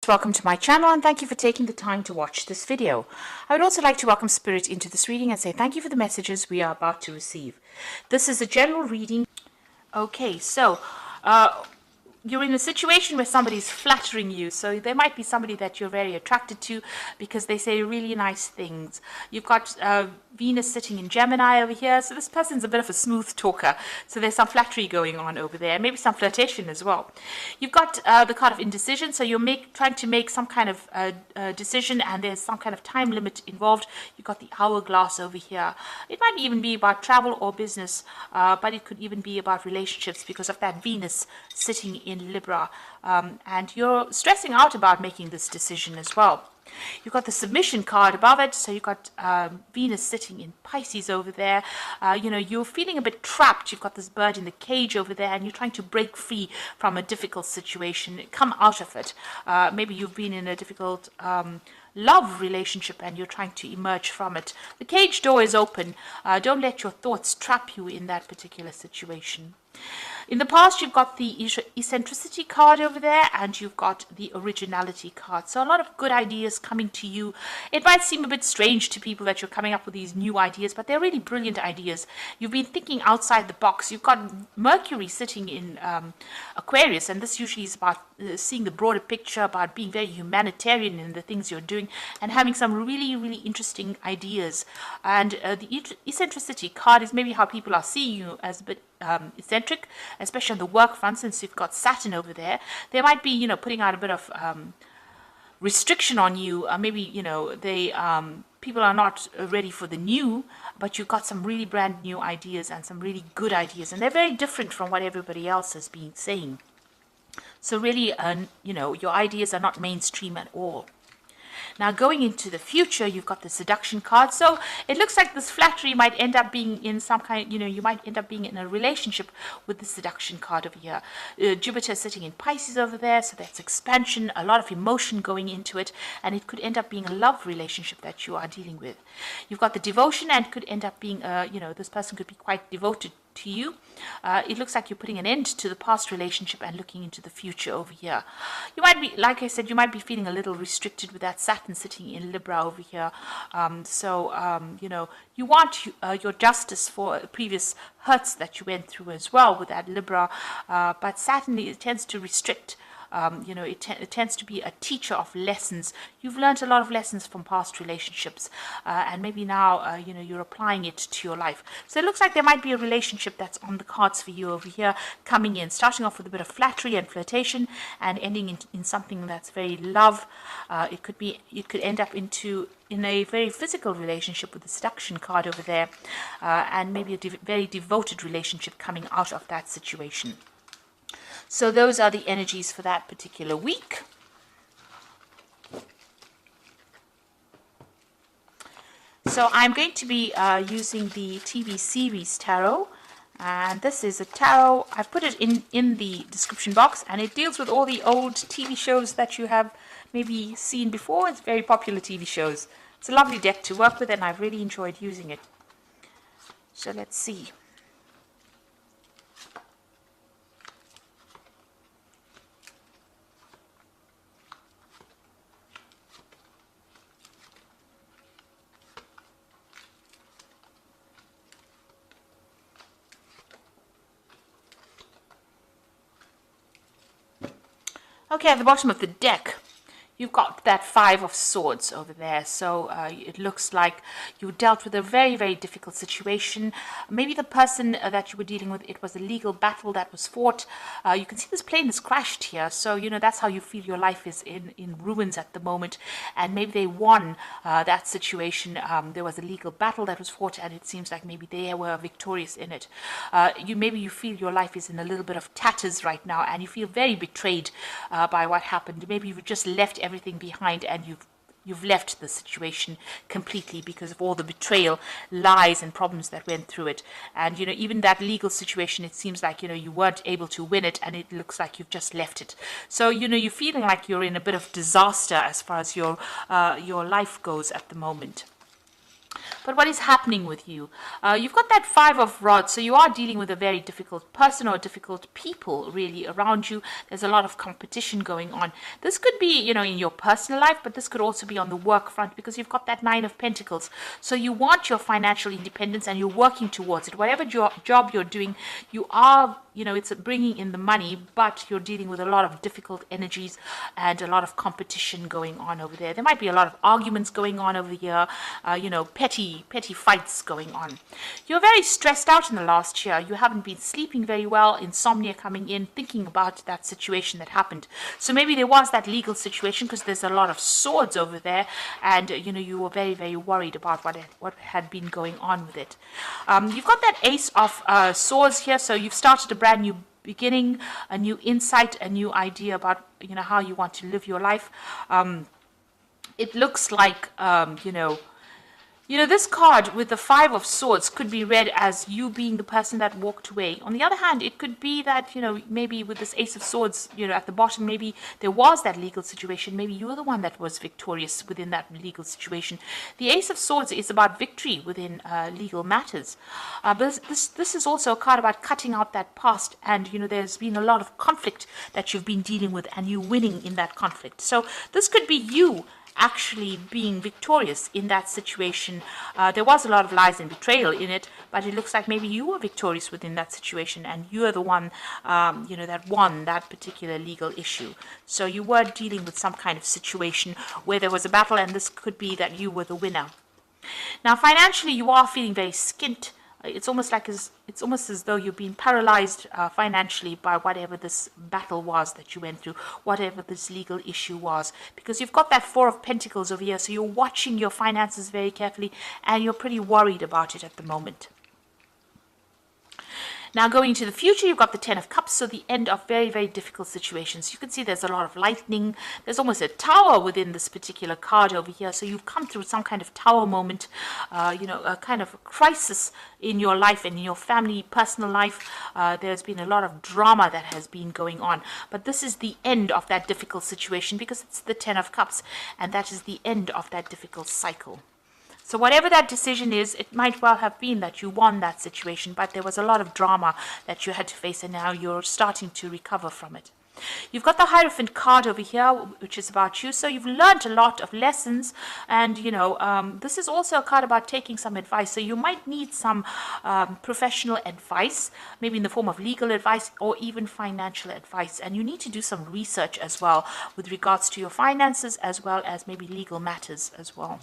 Welcome to my channel and thank you for taking the time to watch this video. I would also like to welcome Spirit into this reading and say thank you for the messages we are about to receive. This is a general reading. Okay, so you're in a situation where somebody's flattering you. So there might be somebody that you're very attracted to because they say really nice things. You've got Venus sitting in Gemini over here. So this person's a bit of a smooth talker. So there's some flattery going on over there. Maybe some flirtation as well. You've got the card of indecision. So you're trying to make some kind of decision and there's some kind of time limit involved. You've got the hourglass over here. It might even be about travel or business, but it could even be about relationships because of that Venus sitting in Libra, and you're stressing out about making this decision as well. You've got the submission card above it, so you've got Venus sitting in Pisces over there. You're feeling a bit trapped. You've got this bird in the cage over there and you're trying to break free from a difficult situation, come out of it. Maybe you've been in a difficult love relationship and you're trying to emerge from it. The cage door is open. Don't let your thoughts trap you in that particular situation. In the past, you've got the eccentricity card over there and you've got the originality card. So a lot of good ideas coming to you. It might seem a bit strange to people that you're coming up with these new ideas, but they're really brilliant ideas. You've been thinking outside the box. You've got Mercury sitting in Aquarius, and this usually is about seeing the broader picture, about being very humanitarian in the things you're doing and having some really, really interesting ideas. And the eccentricity card is maybe how people are seeing you as a bit eccentric, especially on the work front, since you've got Saturn over there. They might be, putting out a bit of restriction on you. Maybe, people are not ready for the new, but you've got some really brand new ideas and some really good ideas, and they're very different from what everybody else has been saying. So really, your ideas are not mainstream at all. Now, going into the future, you've got the seduction card. So it looks like this flattery might end up being in some kind, you might end up being in a relationship with the seduction card over here. Jupiter sitting in Pisces over there. So that's expansion, a lot of emotion going into it. And it could end up being a love relationship that you are dealing with. You've got the devotion and could end up being, this person could be quite devoted to you. It looks like you're putting an end to the past relationship and looking into the future over here. You might be, like I said, you might be feeling a little restricted with that Saturn sitting in Libra over here. You want your justice for previous hurts that you went through as well with that Libra, but Saturn, it tends to restrict. It tends to be a teacher of lessons. You've learned a lot of lessons from past relationships, and maybe now, you're applying it to your life. So it looks like there might be a relationship that's on the cards for you over here, coming in, starting off with a bit of flattery and flirtation, and ending in something that's very love. It could end up in a very physical relationship with the seduction card over there, and maybe a very devoted relationship coming out of that situation. So those are the energies for that particular week. So I'm going to be using the TV series tarot, and this is a tarot. I've put it in the description box, and it deals with all the old TV shows that you have maybe seen before. It's very popular TV shows. It's a lovely deck to work with, and I've really enjoyed using it. So let's see. Okay, at the bottom of the deck, you've got that Five of Swords over there. So it looks like you dealt with a very, very difficult situation. Maybe the person that you were dealing with, it was a legal battle that was fought. You can see this plane is crashed here. So, that's how you feel your life is in ruins at the moment. And maybe they won that situation. There was a legal battle that was fought, and it seems like maybe they were victorious in it. Maybe you feel your life is in a little bit of tatters right now, and you feel very betrayed by what happened. Maybe you've just left everything behind and you've left the situation completely because of all the betrayal, lies and problems that went through it. And even that legal situation, it seems like you weren't able to win it, and it looks like you've just left it. So you're feeling like you're in a bit of disaster as far as your life goes at the moment. But what is happening with you? You've got that Five of Rods, so you are dealing with a very difficult person or difficult people really around you. There's a lot of competition going on. This could be, you know, in your personal life, but this could also be on the work front, because you've got that Nine of Pentacles. So you want your financial independence and you're working towards it. Whatever job you're doing, you are, you know, it's bringing in the money, but you're dealing with a lot of difficult energies and a lot of competition going on over there. There might be a lot of arguments going on over here, you know, petty fights going on. You're very stressed out in the last year. You haven't been sleeping very well, insomnia coming in, thinking about that situation that happened. So maybe there was that legal situation, because there's a lot of swords over there, and you know, you were very, very worried about what had been going on with it. You've got that Ace of Swords here, so you've started a brand new beginning, a new insight, a new idea about, you know, how you want to live your life. It looks like, you know, this card with the Five of Swords could be read as you being the person that walked away. On the other hand, it could be that, you know, maybe with this Ace of Swords, you know, at the bottom, maybe there was that legal situation. Maybe you were the one that was victorious within that legal situation. The Ace of Swords is about victory within legal matters. But this is also a card about cutting out that past. And, you know, there's been a lot of conflict that you've been dealing with, and you winning in that conflict. So this could be you actually being victorious in that situation. There was a lot of lies and betrayal in it, but it looks like maybe you were victorious within that situation, and you are the one, you know, that won that particular legal issue. So you were dealing with some kind of situation where there was a battle, and this could be that you were the winner. Now, financially, you are feeling very skint. It's almost as though you've been paralyzed financially by whatever this battle was that you went through, whatever this legal issue was, because you've got that Four of Pentacles over here. So you're watching your finances very carefully, and you're pretty worried about it at the moment. Now, going into the future, you've got the Ten of Cups, so the end of very, very difficult situations. You can see there's a lot of lightning. There's almost a tower within this particular card over here. So you've come through some kind of tower moment, you know, a kind of crisis in your life and in your family, personal life. There's been a lot of drama that has been going on. But this is the end of that difficult situation, because it's the Ten of Cups, and that is the end of that difficult cycle. So whatever that decision is, it might well have been that you won that situation, but there was a lot of drama that you had to face, and now you're starting to recover from it. You've got the Hierophant card over here, which is about you. So you've learned a lot of lessons, and, you know, this is also a card about taking some advice. So you might need some professional advice, maybe in the form of legal advice or even financial advice. And you need to do some research as well with regards to your finances, as well as maybe legal matters as well.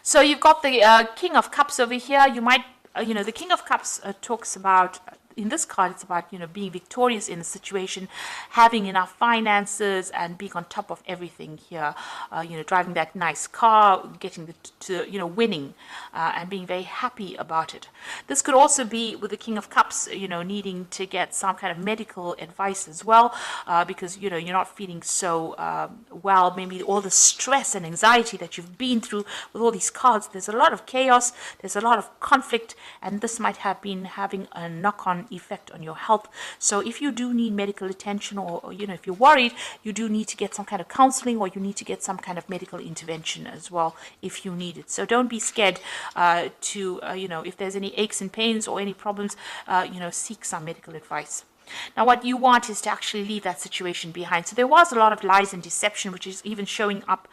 So you've got the King of Cups over here. You might, you know, the King of Cups talks about, in this card, it's about, you know, being victorious in a situation, having enough finances, and being on top of everything here. You know, driving that nice car, getting to, you know, winning, and being very happy about it. This could also be with the King of Cups, you know, needing to get some kind of medical advice as well, because, you know, you're not feeling so well. Maybe all the stress and anxiety that you've been through with all these cards. There's a lot of chaos. There's a lot of conflict, and this might have been having a knock-on effect on your health. So if you do need medical attention, or you know, if you're worried, you do need to get some kind of counseling, or you need to get some kind of medical intervention as well if you need it. So don't be scared to you know, if there's any aches and pains or any problems, you know, seek some medical advice. Now, what you want is to actually leave that situation behind. So there was a lot of lies and deception, which is even showing up,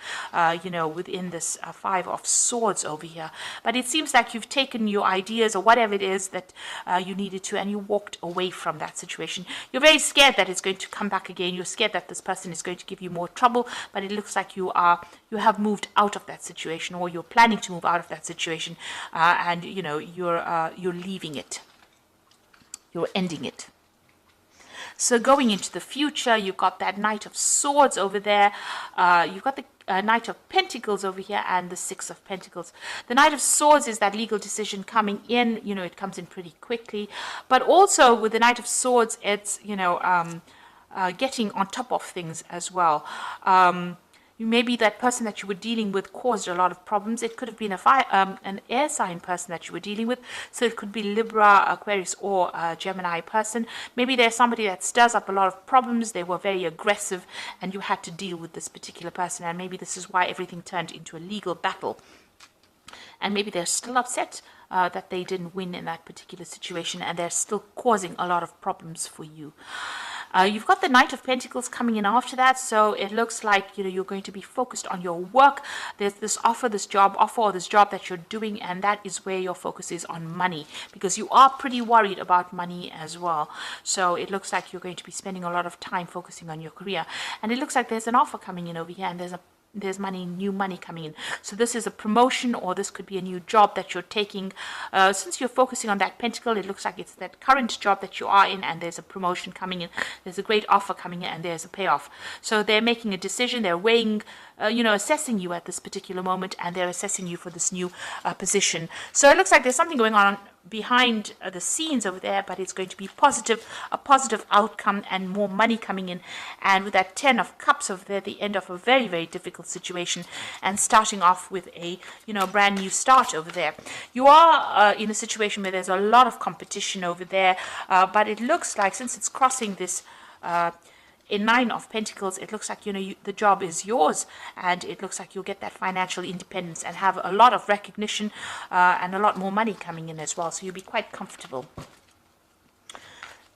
you know, within this Five of Swords over here. But it seems like you've taken your ideas or whatever it is that you needed to, and you walked away from that situation. You're very scared that it's going to come back again. You're scared that this person is going to give you more trouble, but it looks like you have moved out of that situation, or you're planning to move out of that situation, and, you know, you're leaving it. You're ending it. So going into the future, you've got that Knight of Swords over there. You've got the Knight of Pentacles over here, and the Six of Pentacles. The Knight of Swords is that legal decision coming in. You know, it comes in pretty quickly. But also with the Knight of Swords, it's, you know, getting on top of things as well. Maybe that person that you were dealing with caused a lot of problems. It could have been an air sign person that you were dealing with. So it could be Libra, Aquarius, or a Gemini person. Maybe there's somebody that stirs up a lot of problems. They were very aggressive, and you had to deal with this particular person. And maybe this is why everything turned into a legal battle. and maybe they're still upset that they didn't win in that particular situation, and they're still causing a lot of problems for you. You've got the Knight of Pentacles coming in after that, so it looks like you're going to be focused on your work. There's this offer, this job offer, or this job that you're doing, and that is where your focus is on money, because you are pretty worried about money as well. So it looks like you're going to be spending a lot of time focusing on your career, and it looks like there's an offer coming in over here, and there's money, new money coming in. So this is a promotion, or this could be a new job that you're taking. Since you're focusing on that pentacle, it looks like it's that current job that you are in, and there's a promotion coming in, there's a great offer coming in, and there's a payoff. So they're making a decision, they're weighing, assessing you at this particular moment, and they're assessing you for this new position. So it looks like there's something going on behind the scenes over there, but it's going to be positive, a positive outcome, and more money coming in. And with that 10 of Cups over there, the end of a very, very difficult situation, and starting off with a brand new start over there. You are in a situation where there's a lot of competition over there, but it looks like, since it's crossing this in 9 of Pentacles, it looks like the job is yours, and it looks like you'll get that financial independence and have a lot of recognition and a lot more money coming in as well. So you'll be quite comfortable.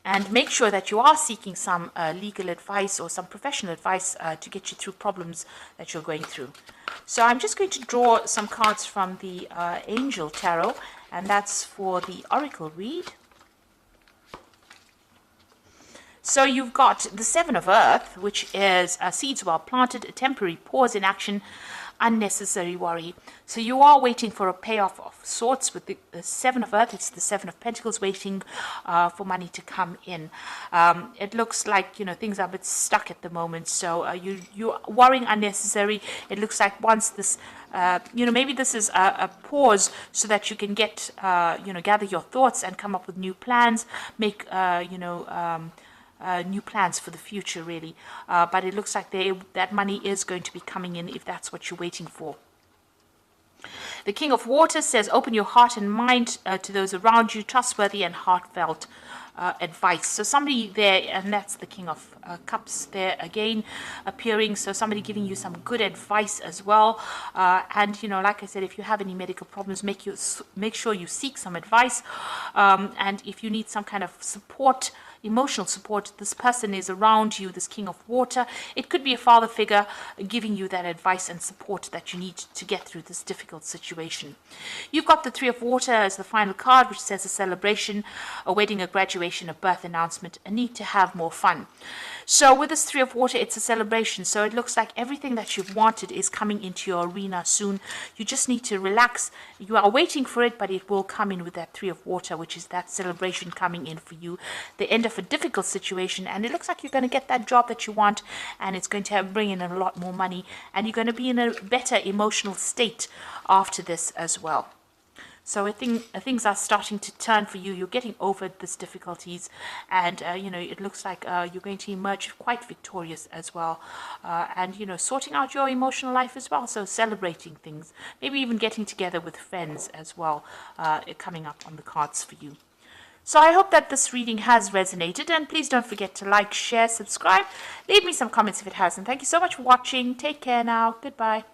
And make sure that you are seeking some legal advice or some professional advice to get you through problems that you're going through. So I'm just going to draw some cards from the Angel Tarot, and that's for the Oracle read. So you've got the 7 of Earth, which is seeds well planted, a temporary pause in action, unnecessary worry. So you are waiting for a payoff of sorts with the 7 of Earth. It's the 7 of Pentacles, waiting for money to come in. It looks like things are a bit stuck at the moment, so you're worrying unnecessary. It looks like once this maybe this is a pause so that you can get gather your thoughts and come up with new plans, make new plans for the future, really. But it looks like that money is going to be coming in if that's what you're waiting for. The King of Water says, open your heart and mind to those around you, trustworthy and heartfelt advice. So somebody there, and that's the King of Cups there again appearing, so somebody giving you some good advice as well. And like I said, if you have any medical problems, make sure you seek some advice. And if you need some kind of support, emotional support, this person is around you, this King of Water. It could be a father figure giving you that advice and support that you need to get through this difficult situation. You've got the 3 of Water as the final card, which says a celebration, a wedding, a graduation, a birth announcement, a need to have more fun. So with this 3 of Water, it's a celebration. So it looks like everything that you've wanted is coming into your arena soon. You just need to relax. You are waiting for it, but it will come in with that 3 of Water, which is that celebration coming in for you. The end of a difficult situation, and it looks like you're going to get that job that you want, and it's going to bring in a lot more money, and you're going to be in a better emotional state after this as well. So I think things are starting to turn for you. You're getting over these difficulties, and it looks like you're going to emerge quite victorious as well, and sorting out your emotional life as well. So celebrating things, maybe even getting together with friends as well, coming up on the cards for you. So I hope that this reading has resonated, and please don't forget to like, share, subscribe, leave me some comments if it hasn't. Thank you so much for watching. Take care now. Goodbye.